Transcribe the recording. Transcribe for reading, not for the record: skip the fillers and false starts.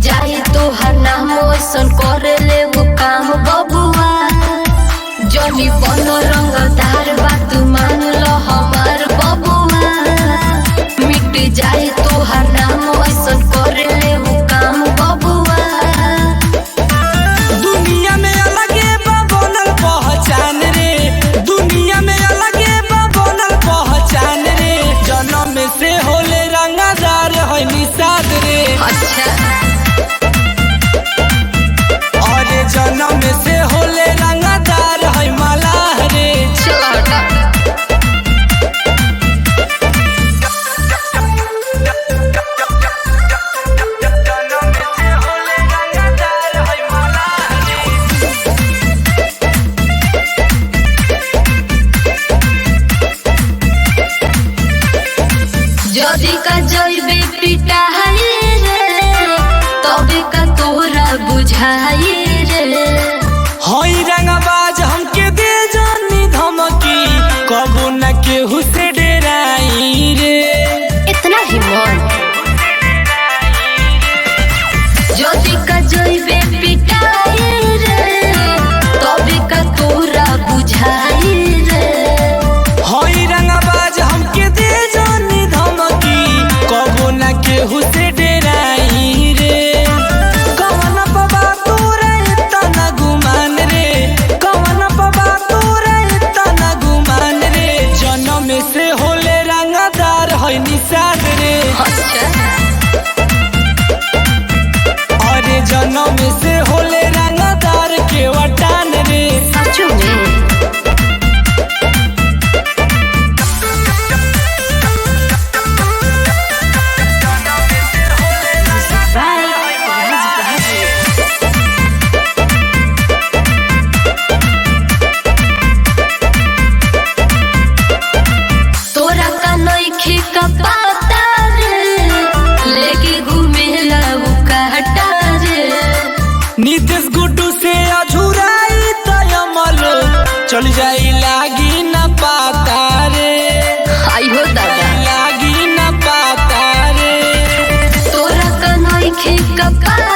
जाए तो हर नाम ऐसन करे ले वो काम बबुआ जनी बनो रंगदार बात मान लो हमार बबुआ मिट जाए तो हर नाम ऐसन करे ले वो काम बबुआ दुनिया में अलगे बा बनल पहचान रे दुनिया में अलगे बा बनल पहचान रे जन्म से होले रंगदार है निषाद रे अच्छा जन्म से होले रंगदार है मलाह रे चला हटा जदी का जइबे पिटाई रे तबे का तोरा बुझाई रे हई रंगबाज हमके दे जानी धमकी कबो न केहू से डराई रे इतना हिम्मत जदी का जइबे पिटाई रे तबे का तोरा बुझाई रे हई रंगबाज हमके दे जानी धमकी कबो न केहू से डराई रे कवन बाबा तोरा इतना गुमान रे कवन बाबा तोरा इतना गुमान रे जन्म से होले रंगदार है निषाद रे अच्छा अरे जन्म से होले रंगदार के वटान रे सचो में तोरा का नइखे का पता रे लेके घूमेला वो काटा रे नीतीश गुड्डू से अझुराई तयमल चल जाई लागी न पाता रे आई हो दादा लागी न पाता रे तोरा का नइखे का पता